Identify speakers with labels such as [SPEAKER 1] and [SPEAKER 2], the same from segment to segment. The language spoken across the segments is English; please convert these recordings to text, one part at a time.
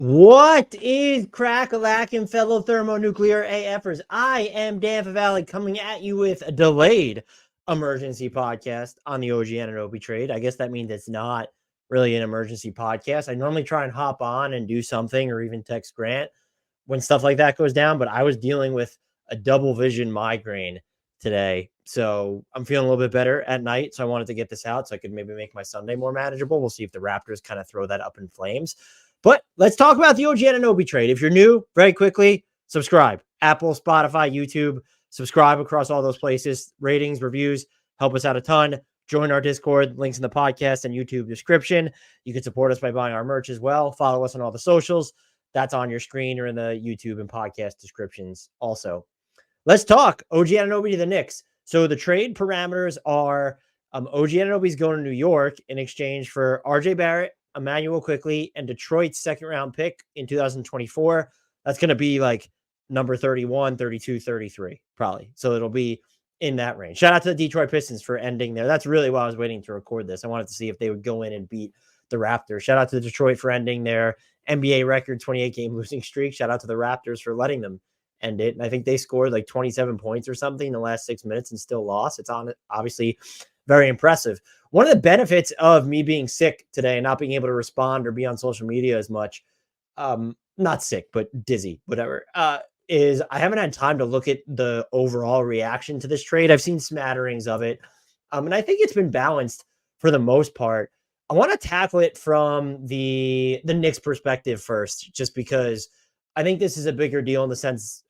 [SPEAKER 1] What is crack-a-lackin', fellow thermonuclear AFers? I am Dan Favale coming at you with a delayed emergency podcast on the OG Anunoby trade. I guess that means it's not really an emergency podcast. I normally try and hop on and do something or even text Grant when stuff like that goes down, but I was dealing with a double vision migraine today. So I'm feeling a little bit better at night. So I wanted to get this out so I could maybe make my Sunday more manageable. We'll see if the Raptors kind of throw that up in flames. But let's talk about the OG Anunoby trade. If you're new, very quickly, subscribe. Apple, Spotify, YouTube, subscribe across all those places. Ratings, reviews, help us out a ton. Join our Discord, links in the podcast and YouTube description. You can support us by buying our merch as well. Follow us on all the socials. That's on your screen or in the YouTube and podcast descriptions also. Let's talk OG Anunoby to the Knicks. So the trade parameters are OG Anunoby's going to New York in exchange for RJ Barrett, Immanuel Quickley, and Detroit's second-round pick in 2024. That's going to be like number 31, 32, 33, probably. So it'll be in that range. Shout out to the Detroit Pistons for ending there. That's really why I was waiting to record this. I wanted to see if they would go in and beat the Raptors. Shout out to Detroit for ending their NBA record 28-game losing streak. Shout out to the Raptors for letting them end it. And I think they scored like 27 points or something in the last 6 minutes and still lost. It's obviously very impressive. One of the benefits of me being sick today and not being able to respond or be on social media as much, not sick, but dizzy, whatever, is I haven't had time to look at the overall reaction to this trade. I've seen smatterings of it, and I think it's been balanced for the most part. I want to tackle it from the Knicks perspective first, just because I think this is a bigger deal in the sense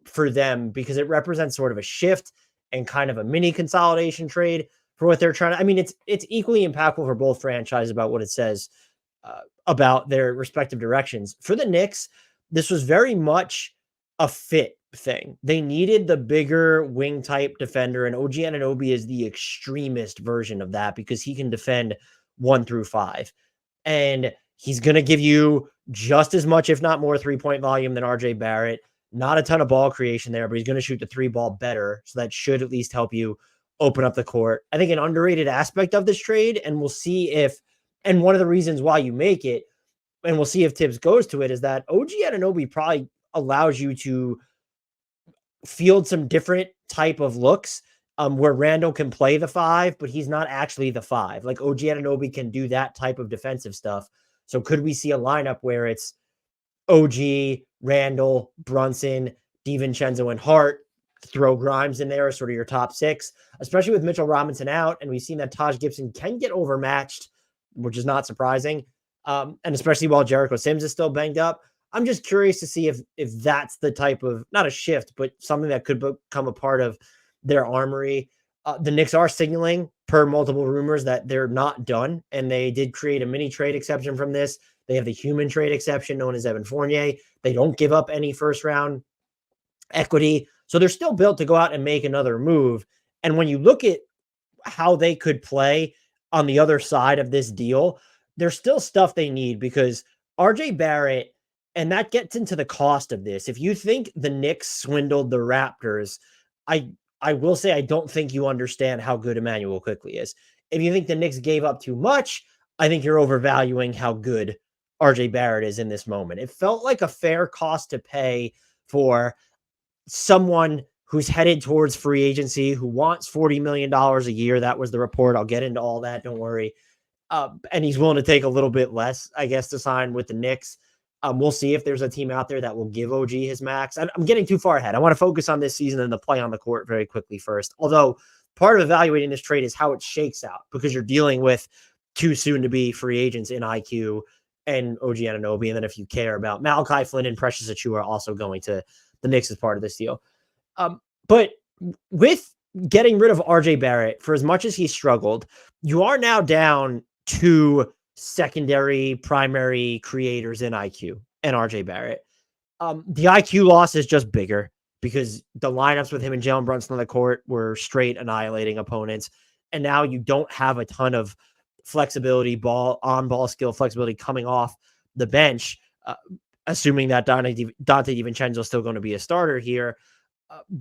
[SPEAKER 1] for them, because it represents sort of a shift and kind of a mini consolidation trade for what they're trying to. I mean, it's equally impactful for both franchises about what it says about their respective directions. For the Knicks, this was very much a fit thing. They needed the bigger wing type defender, and OG Anunoby is the extremist version of that because he can defend 1 through 5. And he's going to give you just as much, if not more, 3-point volume than RJ Barrett. Not a ton of ball creation there, but he's going to shoot the 3-ball better. So that should at least help you open up the court. I think an underrated aspect of this trade, and we'll see if, and one of the reasons why you make it, and we'll see if Tibbs goes to it, is that OG Anunoby probably allows you to field some different type of looks where Randall can play the 5, but he's not actually the 5. Like OG Anunoby can do that type of defensive stuff. So could we see a lineup where it's OG, Randall, Brunson, DiVincenzo, and Hart? Throw Grimes in there, sort of your top 6, especially with Mitchell Robinson out. And we've seen that Taj Gibson can get overmatched, which is not surprising. And especially while Jericho Sims is still banged up. I'm just curious to see if that's the type of, not a shift, but something that could become a part of their armory. The Knicks are signaling, per multiple rumors, that they're not done. And they did create a mini trade exception from this. They have the human trade exception known as Evan Fournier. They don't give up any first round equity. So they're still built to go out and make another move. And when you look at how they could play on the other side of this deal, there's still stuff they need, because RJ Barrett, and that gets into the cost of this. If you think the Knicks swindled the Raptors, I will say I don't think you understand how good Immanuel Quickley is. If you think the Knicks gave up too much, I think you're overvaluing how good RJ Barrett is in this moment. It felt like a fair cost to pay for someone who's headed towards free agency, who wants $40 million a year. That was the report. I'll get into all that. Don't worry. And he's willing to take a little bit less, I guess, to sign with the Knicks. We'll see if there's a team out there that will give OG his max. I'm getting too far ahead. I want to focus on this season and the play on the court very quickly first. Although part of evaluating this trade is how it shakes out, because you're dealing with 2 soon-to-be free agents in IQ and OG Anunoby. And then if you care about Malachi Flynn and Precious Achiuwa also going to the Knicks as part of this deal. But with getting rid of RJ Barrett, for as much as he struggled, you are now down 2 secondary, primary creators in IQ and RJ Barrett. The IQ loss is just bigger because the lineups with him and Jalen Brunson on the court were straight annihilating opponents. And now you don't have a ton of flexibility, on-ball skill flexibility coming off the bench, assuming that Dante DiVincenzo is still going to be a starter here.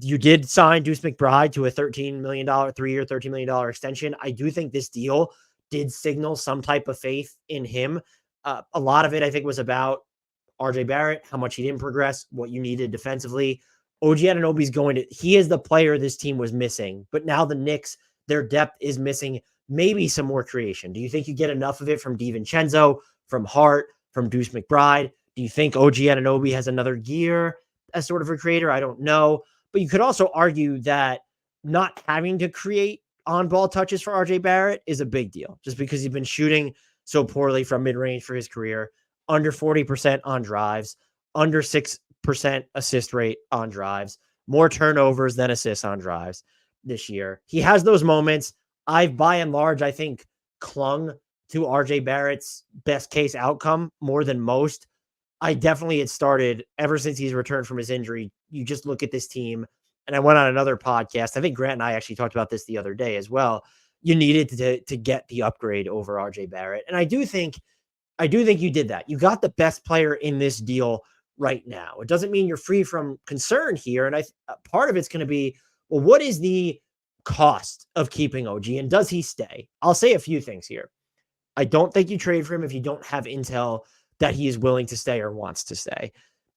[SPEAKER 1] You did sign Deuce McBride to a $13 million, 3-year, $13 million extension. I do think this deal did signal some type of faith in him. A lot of it, I think, was about RJ Barrett, how much he didn't progress, what you needed defensively. OG Anunoby he is the player this team was missing, but now the Knicks, their depth is missing maybe some more creation. Do you think you get enough of it from DiVincenzo, from Hart, from Deuce McBride? Do you think OG Anunoby has another gear as sort of a creator? I don't know. But you could also argue that not having to create on-ball touches for RJ Barrett is a big deal, just because he's been shooting so poorly from mid-range for his career, under 40% on drives, under 6% assist rate on drives, more turnovers than assists on drives this year. He has those moments. I've, by and large, I think, clung to RJ Barrett's best case outcome more than most. I definitely had started ever since he's returned from his injury. You just look at this team, and I went on another podcast. I think Grant and I actually talked about this the other day as well. You needed to get the upgrade over RJ Barrett. And I do think you did that. You got the best player in this deal right now. It doesn't mean you're free from concern here. And part of it's going to be, well, what is the cost of keeping OG, and does he stay? I'll say a few things here. I don't think you trade for him if you don't have intel that he is willing to stay or wants to stay.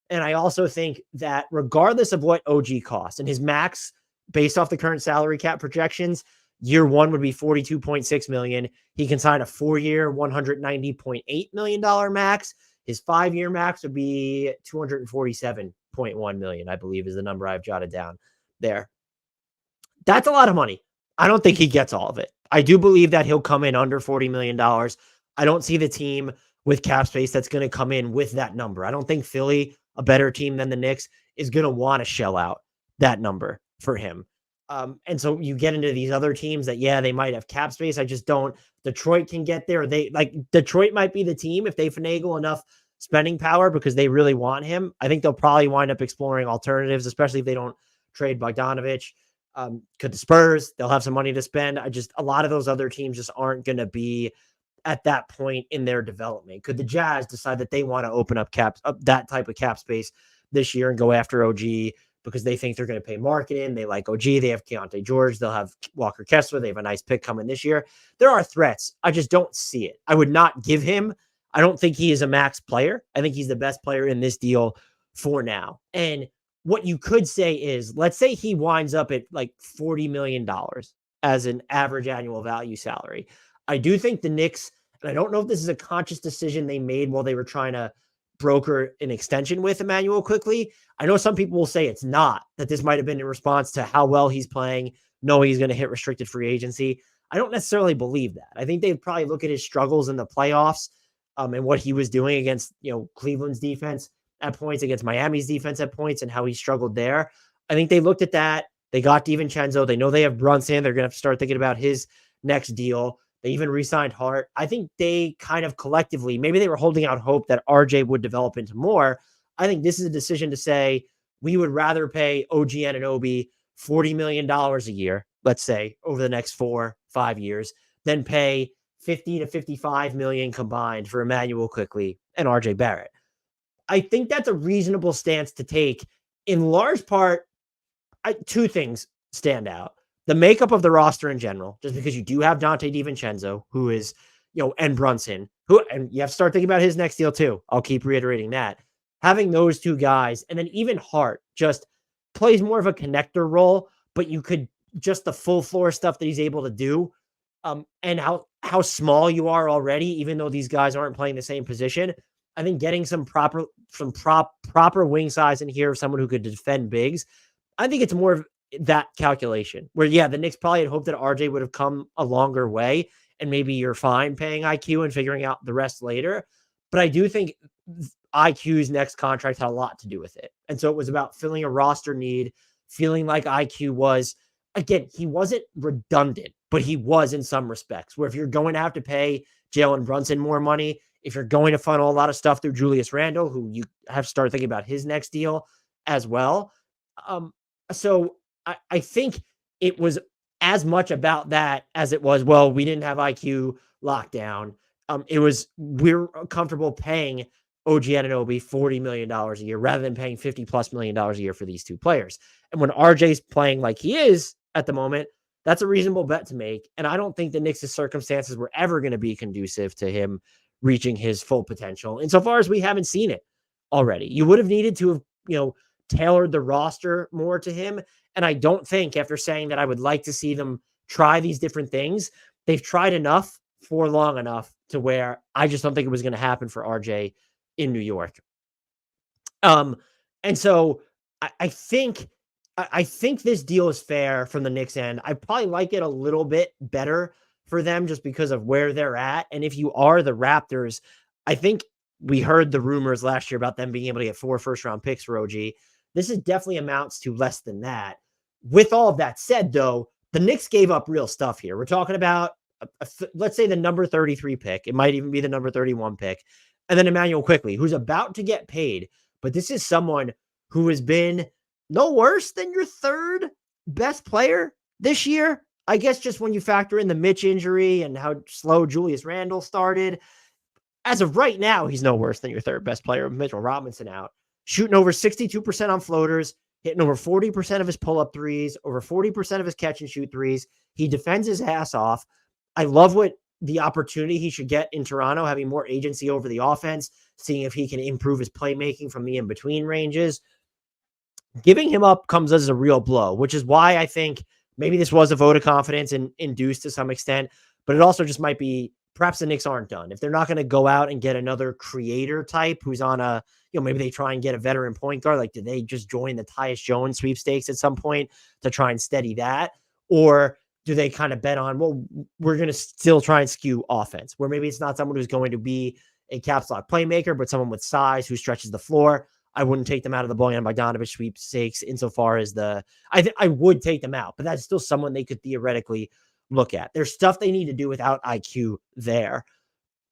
[SPEAKER 1] And I also think that regardless of what OG costs, and his max based off the current salary cap projections, year one would be $42.6 million. He can sign a 4-year, $190.8 million max. His 5-year max would be $247.1 million, I believe is the number I've jotted down there. That's a lot of money. I don't think he gets all of it. I do believe that he'll come in under $40 million. I don't see the team with cap space that's going to come in with that number. I don't think Philly, a better team than the Knicks, is going to want to shell out that number for him. And so you get into these other teams that, yeah, they might have cap space. I just don't. Detroit can get there. Detroit might be the team if they finagle enough spending power because they really want him. I think they'll probably wind up exploring alternatives, especially if they don't trade Bogdanovich. Could the Spurs? They'll have some money to spend. A lot of those other teams just aren't going to be at that point in their development. Could the Jazz decide that they want to open up that type of cap space this year and go after OG because they think they're going to pay marketing? They like OG. They have Keontae George. They'll have Walker Kessler. They have a nice pick coming this year. There are threats. I just don't see it. I would not give him. I don't think he is a max player. I think he's the best player in this deal for now. And what you could say is, let's say he winds up at like $40 million as an average annual value salary. I do think the Knicks, and I don't know if this is a conscious decision they made while they were trying to broker an extension with Immanuel Quickley. I know some people will say it's not, that this might have been in response to how well he's playing, knowing he's going to hit restricted free agency. I don't necessarily believe that. I think they'd probably look at his struggles in the playoffs and what he was doing against, Cleveland's defense at points, against Miami's defense at points, and how he struggled there. I think they looked at that. They got DiVincenzo. They know they have Brunson. They're going to have to start thinking about his next deal. They even re-signed Hart. I think they kind of collectively, maybe they were holding out hope that RJ would develop into more. I think this is a decision to say, we would rather pay OG Anunoby $40 million a year, let's say, over the next 4-5 years, than pay 50 to 55 million combined for Immanuel Quickley and RJ Barrett. I think that's a reasonable stance to take. In large part, two things stand out. The makeup of the roster in general, just because you do have Dante DiVincenzo, who is, and Brunson, and you have to start thinking about his next deal too. I'll keep reiterating that. Having those two guys, and then even Hart just plays more of a connector role, but you could just the full floor stuff that he's able to do, and how small you are already, even though these guys aren't playing the same position. I think getting some proper wing size in here, someone who could defend bigs, I think it's more of that calculation where, yeah, the Knicks probably had hoped that RJ would have come a longer way, and maybe you're fine paying IQ and figuring out the rest later. But I do think IQ's next contract had a lot to do with it. And so it was about filling a roster need, feeling like IQ was, again, he wasn't redundant, but he was in some respects, where if you're going to have to pay Jalen Brunson more money, if you're going to funnel a lot of stuff through Julius Randle, who you have to start thinking about his next deal as well. So I think it was as much about that as it was, well, we didn't have IQ locked down. It was, we're comfortable paying OG Anunoby $40 million a year rather than paying $50+ million a year for these two players. And when RJ's playing like he is at the moment, that's a reasonable bet to make. And I don't think the Knicks' circumstances were ever going to be conducive to him reaching his full potential, insofar as we haven't seen it already. You would have needed to have, tailored the roster more to him. And I don't think, after saying that I would like to see them try these different things, they've tried enough for long enough to where I just don't think it was going to happen for RJ in New York. And so I think I think this deal is fair from the Knicks end. I probably like it a little bit better for them just because of where they're at. And if you are the Raptors, I think we heard the rumors last year about them being able to get 4 first-round picks for OG. This is definitely amounts to less than that. With all of that said, though, the Knicks gave up real stuff here. We're talking about, let's say, the number 33 pick. It might even be the number 31 pick. And then Immanuel Quickley, who's about to get paid. But this is someone who has been no worse than your third best player this year. I guess just when you factor in the Mitch injury and how slow Julius Randle started. As of right now, he's no worse than your third best player, Mitchell Robinson out. Shooting over 62% on floaters, hitting over 40% of his pull-up threes, over 40% of his catch-and-shoot threes. He defends his ass off. I love what the opportunity he should get in Toronto, having more agency over the offense, seeing if he can improve his playmaking from the in-between ranges. Giving him up comes as a real blow, which is why I think maybe this was a vote of confidence and induced to some extent, but it also just might be perhaps the Knicks aren't done. If they're not going to go out and get another creator type who's on a, maybe they try and get a veteran point guard, like, do they just join the Tyus Jones sweepstakes at some point to try and steady that? Or do they kind of bet on, well, we're going to still try and skew offense, where maybe it's not someone who's going to be a caps lock playmaker, but someone with size who stretches the floor. I wouldn't take them out of the Bojan Bogdanovic sweepstakes insofar as I would take them out, but that's still someone they could theoretically look at. There's stuff they need to do without IQ there.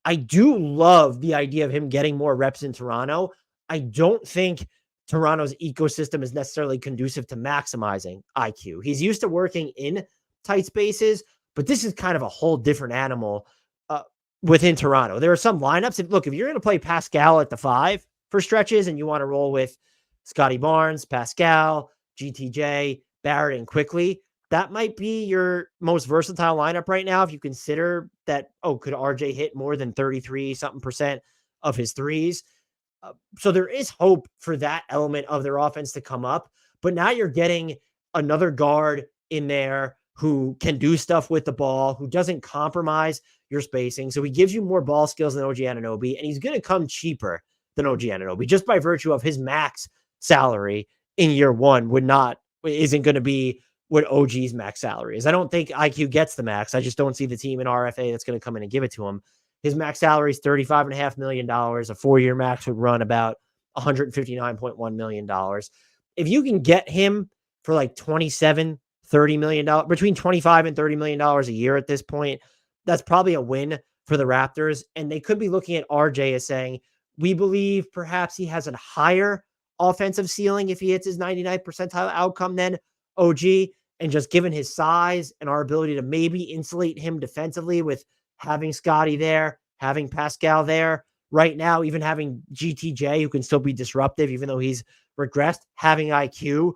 [SPEAKER 1] I do love the idea of him getting more reps in Toronto. I don't think Toronto's ecosystem is necessarily conducive to maximizing IQ. He's used to working in tight spaces, but this is kind of a whole different animal within Toronto. There are some lineups. If you're going to play Pascal at the 5 for stretches and you want to roll with Scotty Barnes, Pascal, GTJ, Barrett, and Quickley, that might be your most versatile lineup right now. If you consider that, could RJ hit more than 33% of his threes? So there is hope for that element of their offense to come up. But now you're getting another guard in there who can do stuff with the ball, who doesn't compromise your spacing. So he gives you more ball skills than OG Anunoby, and he's going to come cheaper than OG Anunoby just by virtue of his max salary in year one isn't going to be what OG's max salary is. I don't think IQ gets the max. I just don't see the team in RFA that's going to come in and give it to him. His max salary is $35.5 million. A 4-year max would run about $159.1 million. If you can get him for like $27, $30 million, between $25 and $30 million a year at this point, that's probably a win for the Raptors. And they could be looking at RJ as saying, we believe perhaps he has a higher offensive ceiling if he hits his 99th percentile outcome than OG. And just given his size and our ability to maybe insulate him defensively with having Scotty there, having Pascal there right now, even having GTJ, who can still be disruptive, even though he's regressed, having IQ,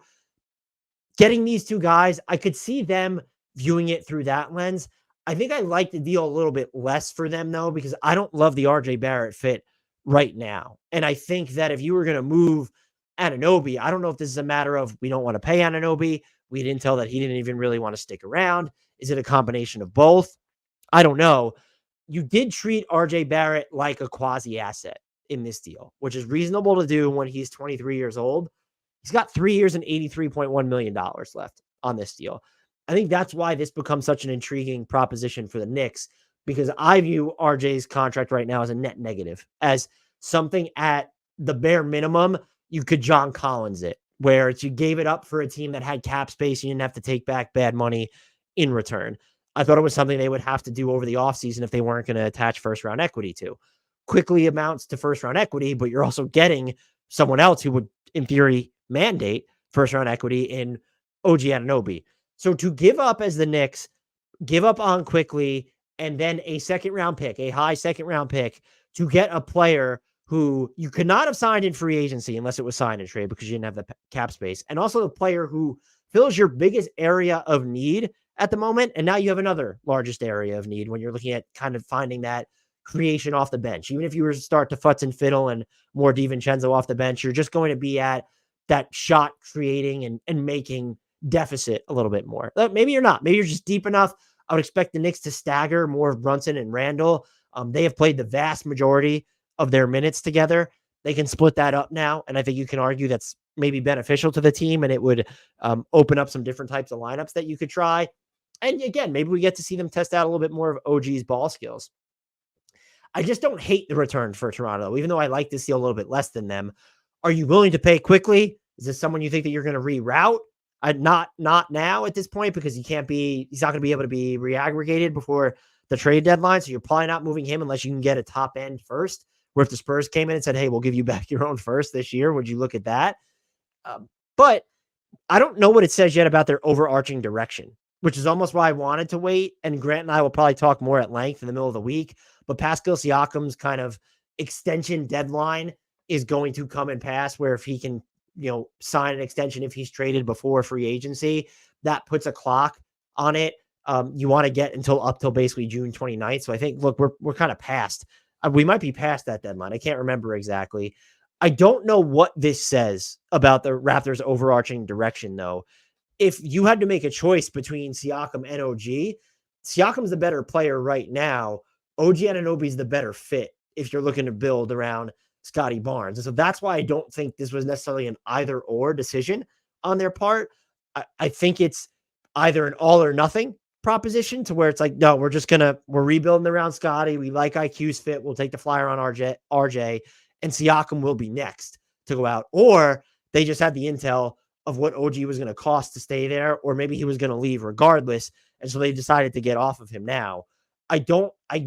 [SPEAKER 1] getting these two guys, I could see them viewing it through that lens. I think I like the deal a little bit less for them, though, because I don't love the RJ Barrett fit right now. And I think that if you were going to move Anunoby, I don't know if this is a matter of we don't want to pay Anunoby. We didn't tell that he didn't even really want to stick around. Is it a combination of both? I don't know. You did treat RJ Barrett like a quasi asset in this deal, which is reasonable to do when he's 23 years old. He's got 3 years and $83.1 million left on this deal. I think that's why this becomes such an intriguing proposition for the Knicks, because I view RJ's contract right now as a net negative, as something at the bare minimum, you could John Collins it, where you gave it up for a team that had cap space. You didn't have to take back bad money in return. I thought it was something they would have to do over the offseason if they weren't going to attach first-round equity to. Quickly amounts to first-round equity, but you're also getting someone else who would, in theory, mandate first-round equity in OG Anunoby. So to give up as the Knicks, give up on Quickley, and then a second-round pick, a high second-round pick, to get a player who you could not have signed in free agency unless it was signed in trade because you didn't have the cap space, and also the player who fills your biggest area of need at the moment, and now you have another largest area of need when you're looking at kind of finding that creation off the bench. Even if you were to start to Futz and Fiddle and more DiVincenzo off the bench, you're just going to be at that shot creating and making deficit a little bit more. Maybe you're not. Maybe you're just deep enough. I would expect the Knicks to stagger more of Brunson and Randall. They have played the vast majority of their minutes together. They can split that up now, and I think you can argue that's maybe beneficial to the team, and it would open up some different types of lineups that you could try. And again, maybe we get to see them test out a little bit more of OG's ball skills. I just don't hate the return for Toronto, even though I like to see a little bit less than them. Are you willing to pay Quickley? Is this someone you think that you're going to reroute? Not now at this point, because he's not going to be able to be reaggregated before the trade deadline. So you're probably not moving him unless you can get a top end first. Where if the Spurs came in and said, hey, we'll give you back your own first this year, would you look at that? But I don't know what it says yet about their overarching direction, which is almost why I wanted to wait. And Grant and I will probably talk more at length in the middle of the week. But Pascal Siakam's kind of extension deadline is going to come and pass, where if he can, sign an extension, if he's traded before free agency, that puts a clock on it. You want to get up till basically June 29th. So I think, look, we're kind of past. We might be past that deadline. I can't remember exactly. I don't know what this says about the Raptors' overarching direction, though. If you had to make a choice between Siakam and OG, Siakam's the better player right now. OG Anunoby's the better fit if you're looking to build around Scotty Barnes. And so that's why I don't think this was necessarily an either or decision on their part. I think it's either an all or nothing proposition, to where it's like, no, we're rebuilding around Scotty. We like IQ's fit. We'll take the flyer on RJ, and Siakam will be next to go out. Or they just had the intel of what OG was going to cost to stay there, or maybe he was going to leave regardless. And so they decided to get off of him now. I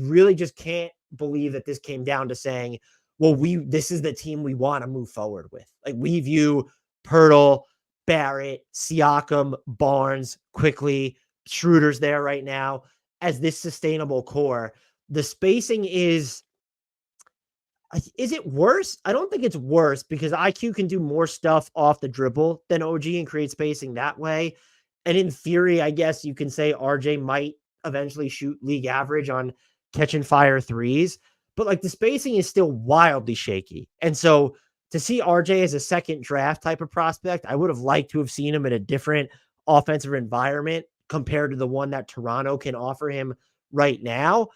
[SPEAKER 1] really just can't believe that this came down to saying, well, this is the team we want to move forward with. Like, we view Pirtle, Barrett, Siakam, Barnes, Quickley, Schroeder's there right now as this sustainable core. The spacing is it worse? I don't think it's worse, because IQ can do more stuff off the dribble than OG and create spacing that way. And in theory, I guess you can say RJ might eventually shoot league average on catch and fire threes, but like, the spacing is still wildly shaky. And so to see RJ as a second draft type of prospect, I would have liked to have seen him in a different offensive environment compared to the one that Toronto can offer him right now.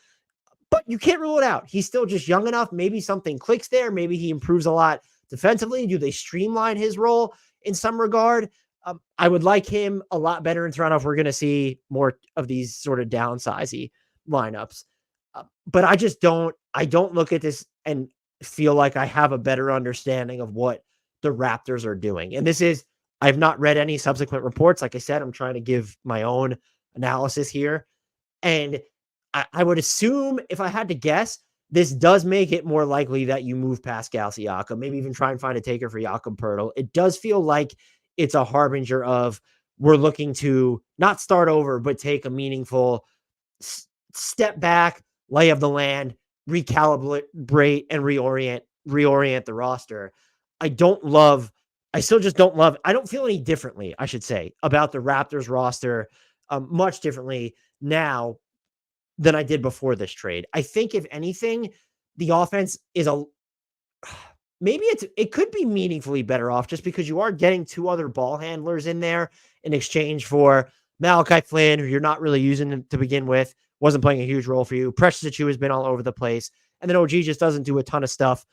[SPEAKER 1] But you can't rule it out. He's still just young enough. Maybe something clicks there. Maybe he improves a lot defensively. Do they streamline his role in some regard? I would like him a lot better in Toronto if we're going to see more of these sort of downsizey lineups. But I don't look at this and feel like I have a better understanding of what the Raptors are doing. And I've not read any subsequent reports. Like I said, I'm trying to give my own analysis here. And I would assume, if I had to guess, this does make it more likely that you move Pascal Siakam, maybe even try and find a taker for Jakob Poeltl. It does feel like it's a harbinger of, we're looking to not start over, but take a meaningful step back, lay of the land, recalibrate and reorient the roster. I still just don't love, I don't feel any differently, I should say, about the Raptors roster, much differently now than I did before this trade. I think, if anything, the offense is it could be meaningfully better off, just because you are getting two other ball handlers in there in exchange for Malachi Flynn, who you're not really using to begin with, wasn't playing a huge role for you. Precious Achiuwa has been all over the place. And then OG just doesn't do a ton of stuff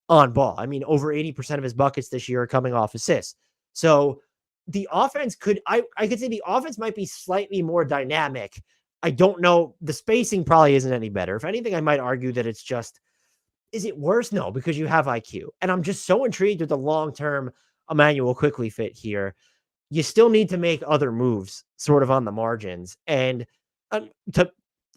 [SPEAKER 1] on ball. I mean, over 80% of his buckets this year are coming off assists. So the offense I could say the offense might be slightly more dynamic. I don't know. The spacing probably isn't any better. If anything, I might argue that it's just, is it worse? No, because you have IQ. And I'm just so intrigued with the long-term Immanuel Quickley fit here. You still need to make other moves sort of on the margins. And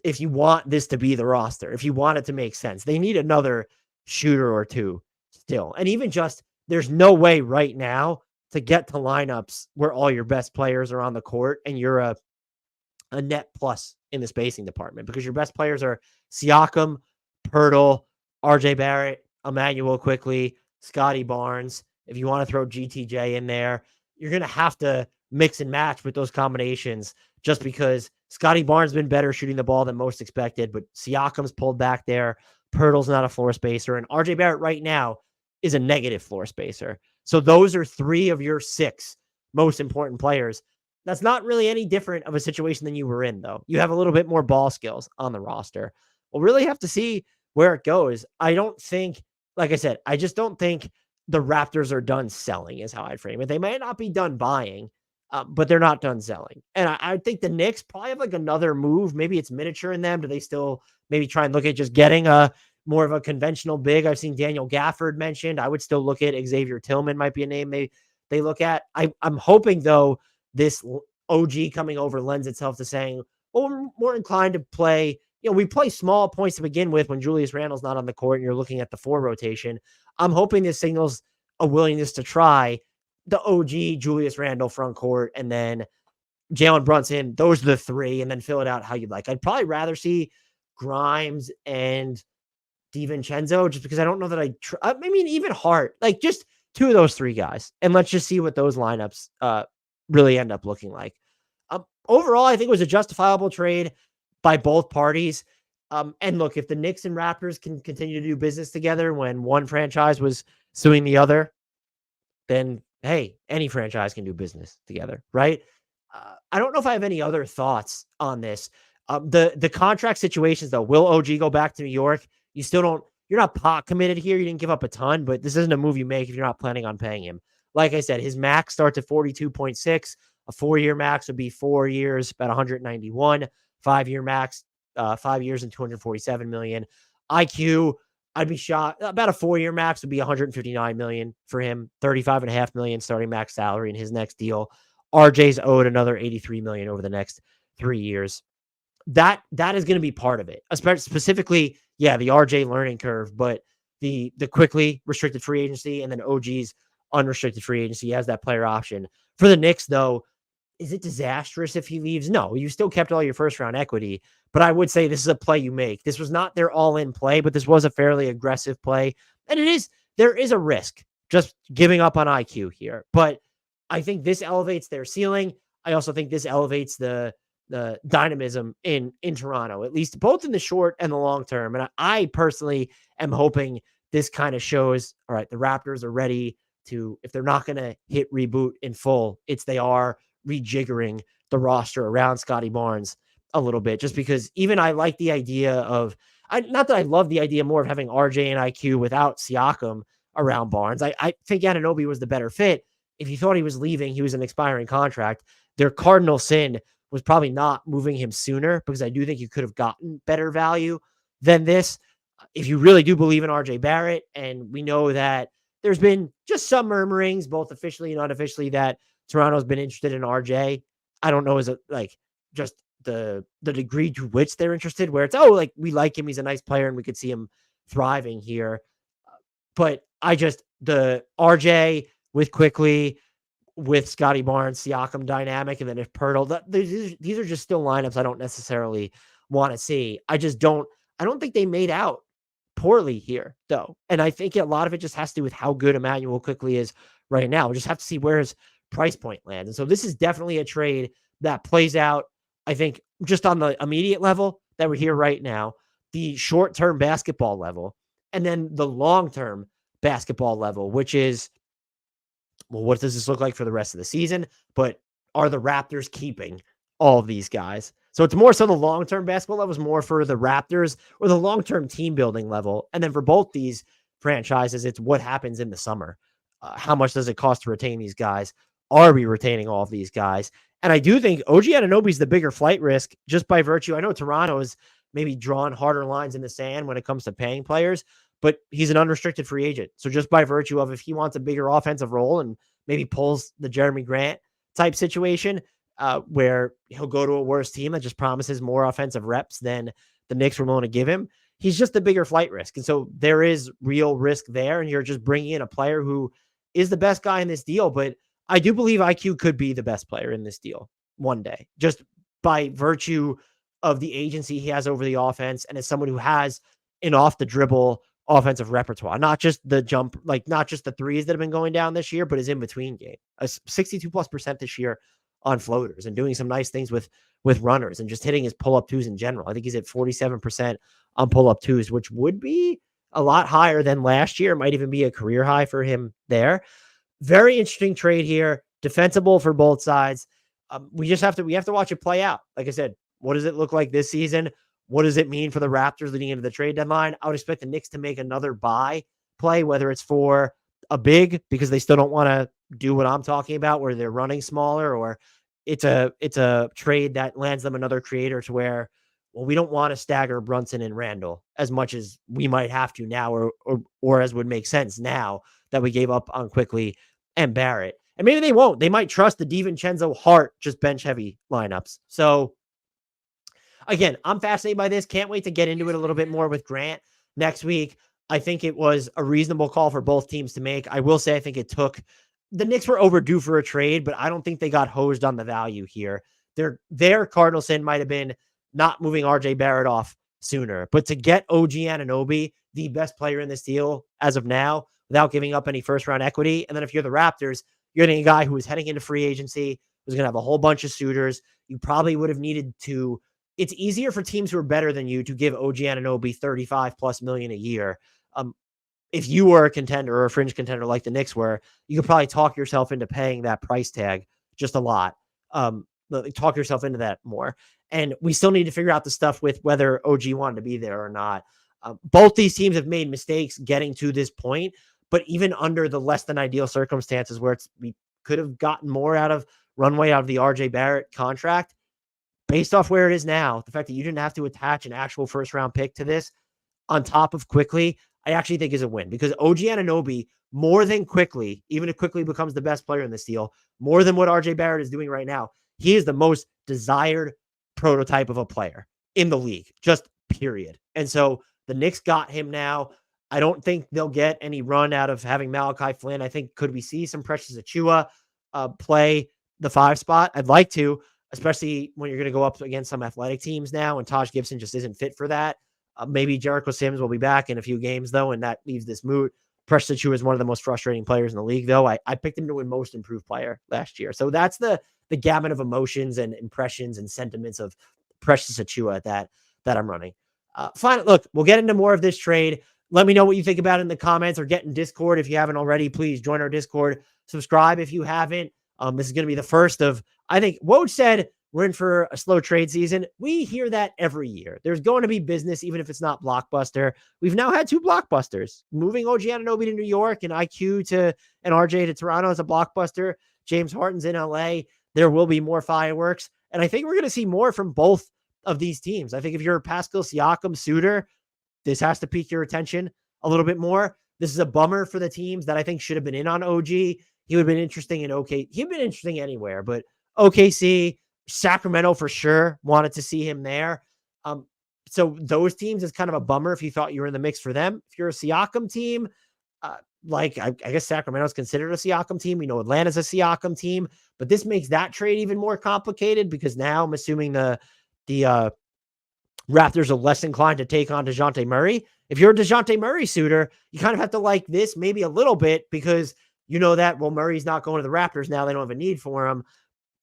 [SPEAKER 1] if you want this to be the roster, if you want it to make sense, they need another shooter or two still. And even just, there's no way right now to get to lineups where all your best players are on the court and you're a net plus in the spacing department, because your best players are Siakam, Pirtle, RJ Barrett, Immanuel Quickley, Scotty Barnes. If you want to throw GTJ in there, you're going to have to mix and match with those combinations, just because Scotty Barnes has been better shooting the ball than most expected, but Siakam's pulled back there. Pirtle's not a floor spacer, and RJ Barrett right now is a negative floor spacer. So those are 3 of your 6 most important players. That's not really any different of a situation than you were in, though. You have a little bit more ball skills on the roster. We'll really have to see where it goes. I don't think, like I said, I just don't think the Raptors are done selling, is how I'd frame it. They might not be done buying, but they're not done selling. And I think the Knicks probably have like another move. Maybe it's miniature in them. Do they still maybe try and look at just getting a more of a conventional big? I've seen Daniel Gafford mentioned. I would still look at Xavier Tillman might be a name they look at. I'm hoping, though, this OG coming over lends itself to saying, well, we're more inclined to play. We play small points to begin with when Julius Randle's not on the court and you're looking at the 4 rotation. I'm hoping this signals a willingness to try the OG Julius Randle front court and then Jalen Brunson. Those are the 3, and then fill it out how you'd like. I'd probably rather see Grimes and DiVincenzo, just because I don't know that I mean, even Hart, like just 2 of those 3 guys. And let's just see what those lineups really end up looking like. Overall, I think it was a justifiable trade by both parties. And look, if the Knicks and Raptors can continue to do business together when one franchise was suing the other, then hey, any franchise can do business together, right? I don't know if I have any other thoughts on this. The contract situations, though, will OG go back to New York? You're not pot committed here. You didn't give up a ton, but this isn't a move you make if you're not planning on paying him. Like I said, his max starts at 42.6. A 4-year max would be 4 years, about 191. 5-year max, 5 years and 247 million. IQ, I'd be shocked. About a 4-year max would be 159 million for him. 35.5 million starting max salary in his next deal. RJ's owed another 83 million over the next 3 years. That is going to be part of it, especially specifically, the RJ learning curve, but the Quickley restricted free agency and then OG's unrestricted free agency. He has that player option. For the Knicks, though, is it disastrous if he leaves? No, you still kept all your first round equity, but I would say this is a play you make. This was not their all-in play, but this was a fairly aggressive play. And there is a risk just giving up on IQ here, but I think this elevates their ceiling. I also think this elevates the dynamism in Toronto, at least both in the short and the long term. And I personally am hoping this kind of shows, all right, the Raptors are ready to, if they're not going to hit reboot in full, they are rejiggering the roster around Scotty Barnes a little bit, just because even I like the idea of, not that I love the idea more of having RJ and IQ without Siakam around Barnes. I think Anunoby was the better fit. If you thought he was leaving, he was an expiring contract. Their cardinal sin was probably not moving him sooner, because I do think you could have gotten better value than this. If you really do believe in RJ Barrett, and we know that there's been just some murmurings, both officially and unofficially, that Toronto's been interested in RJ. I don't know, is it like just the degree to which they're interested, where it's, we like him, he's a nice player, and we could see him thriving here. But the RJ with Quickley, with Scotty Barnes, Siakam dynamic, and then if Pirtle, these are just still lineups I don't necessarily want to see. I don't think they made out poorly here, though. And I think a lot of it just has to do with how good Immanuel Quickley is right now. We'll just have to see where his price point lands. And so this is definitely a trade that plays out, I think, just on the immediate level that we're here right now, the short-term basketball level, and then the long-term basketball level, which is, well, what does this look like for the rest of the season? But are the Raptors keeping all of these guys? So it's more so the long-term basketball level is more for the Raptors, or the long-term team building level. And then for both these franchises, it's what happens in the summer. How much does it cost to retain these guys? Are we retaining all of these guys? And I do think OG Anunoby is the bigger flight risk, just by virtue. I know Toronto is maybe drawn harder lines in the sand when it comes to paying players, but he's an unrestricted free agent. So just by virtue of, if he wants a bigger offensive role and maybe pulls the Jeremy Grant type situation, where he'll go to a worse team that just promises more offensive reps than the Knicks were willing to give him, he's just a bigger flight risk. And so there is real risk there. And you're just bringing in a player who is the best guy in this deal. But I do believe IQ could be the best player in this deal one day, just by virtue of the agency he has over the offense. And as someone who has an off the dribble offensive repertoire, not just the jump, like not just the threes that have been going down this year, but his in between game, a 62+% this year on floaters, and doing some nice things with with runners and just hitting his pull-up twos in general. I think he's at 47% on pull-up twos, which would be a lot higher than last year. Might even be a career high for him there. Very interesting trade here. Defensible for both sides. We have to watch it play out. Like I said, what does it look like this season? What does it mean for the Raptors leading into the trade deadline? I would expect the Knicks to make another buy play, whether it's for a big because they still don't want to do what I'm talking about, where they're running smaller, or it's a trade that lands them another creator to where, well, we don't want to stagger Brunson and Randall as much as we might have to now, or as would make sense now that we gave up on Quickley and Barrett. And maybe they won't. They might trust the DiVincenzo Hart, just bench heavy lineups. So again, I'm fascinated by this. Can't wait to get into it a little bit more with Grant next week. I think it was a reasonable call for both teams to make. I will say, I think the Knicks were overdue for a trade, but I don't think they got hosed on the value here. Their cardinal sin might have been not moving RJ Barrett off sooner, but to get OG Anunoby, the best player in this deal as of now, without giving up any first round equity. And then if you're the Raptors, you're getting a guy who is heading into free agency, who's going to have a whole bunch of suitors. You probably would have needed to. It's easier for teams who are better than you to give OG Anunoby 35 plus million a year. If you were a contender or a fringe contender like the Knicks were, you could probably talk yourself into paying that price tag just a lot. Talk yourself into that more. And we still need to figure out the stuff with whether OG wanted to be there or not. Both these teams have made mistakes getting to this point, but even under the less than ideal circumstances where we could have gotten more out of runway out of the RJ Barrett contract, based off where it is now, the fact that you didn't have to attach an actual first round pick to this on top of Quickley, I actually think is a win, because OG Anunoby, more than Quickley, even if Quickley becomes the best player in this deal, more than what RJ Barrett is doing right now, he is the most desired prototype of a player in the league, just period. And so the Knicks got him now. I don't think they'll get any run out of having Malachi Flynn. I think, could we see some Precious Achiuwa play the 5 spot? I'd like to, especially when you're going to go up against some athletic teams now, and Taj Gibson just isn't fit for that. Maybe Jericho Sims will be back in a few games, though, and that leaves this moot. Precious Achiuwa is one of the most frustrating players in the league, though. I picked him to win most improved player last year. So that's the gamut of emotions and impressions and sentiments of Precious Achiuwa that I'm running. Fine. Look, we'll get into more of this trade. Let me know what you think about it in the comments, or get in Discord if you haven't already. Please join our Discord. Subscribe if you haven't. This is going to be the first of, I think, Woj said we're in for a slow trade season. We hear that every year. There's going to be business, even if it's not blockbuster. We've now had 2 blockbusters. Moving OG Anunoby to New York and IQ and RJ to Toronto is a blockbuster. James Harden's in LA. There will be more fireworks. And I think we're going to see more from both of these teams. I think if you're a Pascal Siakam suitor, this has to pique your attention a little bit more. This is a bummer for the teams that I think should have been in on OG. He would have been interesting in OK. He'd been interesting anywhere, but OKC, Sacramento for sure wanted to see him there. So those teams is kind of a bummer if you thought you were in the mix for them. If you're a Siakam team, I guess Sacramento's considered a Siakam team. We know Atlanta's a Siakam team, but this makes that trade even more complicated, because now I'm assuming the Raptors are less inclined to take on DeJounte Murray. If you're a DeJounte Murray suitor, you kind of have to like this maybe a little bit, because you know that, well, Murray's not going to the Raptors now. They don't have a need for him.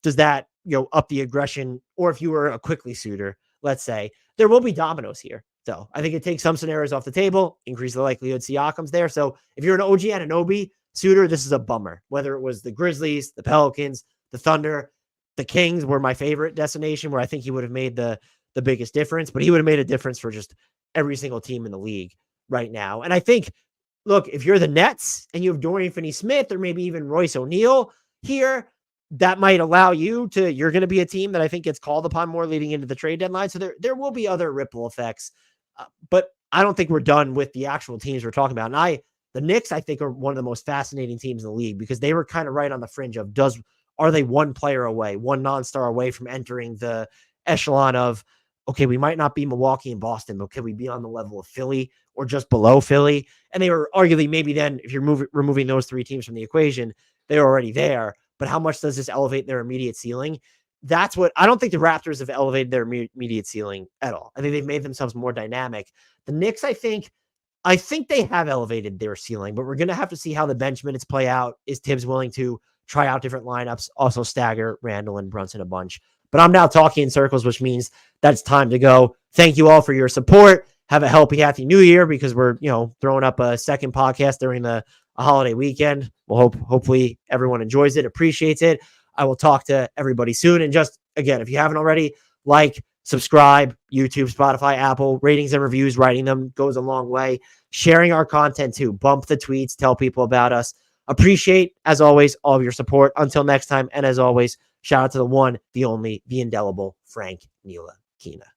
[SPEAKER 1] Does that, up the aggression? Or if you were a Quickley suitor, let's say, there will be dominoes here. So I think it takes some scenarios off the table, increase the likelihood Siakam's there. So if you're an OG Anunoby suitor, this is a bummer. Whether it was the Grizzlies, the Pelicans, the Thunder, the Kings were my favorite destination, where I think he would have made the biggest difference, but he would have made a difference for just every single team in the league right now. And I think, look, if you're the Nets and you have Dorian Finney-Smith or maybe even Royce O'Neal here, that might allow you're going to be a team that I think gets called upon more leading into the trade deadline. So there will be other ripple effects, but I don't think we're done with the actual teams we're talking about. And the Knicks, I think, are one of the most fascinating teams in the league, because they were kind of right on the fringe of are they one player away, one non-star away from entering the echelon of, okay, we might not be Milwaukee and Boston, but can we be on the level of Philly or just below Philly? And they were arguably, maybe then, if you're removing those 3 teams from the equation, they're already there. But how much does this elevate their immediate ceiling? That's what I don't think the Raptors have elevated their immediate ceiling at all. I think they've made themselves more dynamic. The Knicks, I think they have elevated their ceiling, but we're going to have to see how the bench minutes play out. Is Tibbs willing to try out different lineups, also stagger Randall and Brunson a bunch? But I'm now talking in circles, which means that's time to go. Thank you all for your support. Have a healthy, happy new year, because we're, throwing up a second podcast during a holiday weekend. We'll hopefully everyone enjoys it, appreciates it. I will talk to everybody soon. And just again, if you haven't already, like, subscribe, YouTube, Spotify, Apple, ratings and reviews, writing them goes a long way. Sharing our content too. Bump the tweets, tell people about us. Appreciate, as always, all of your support. Until next time, and as always, shout out to the one, the only, the indelible Frank Ntilikina.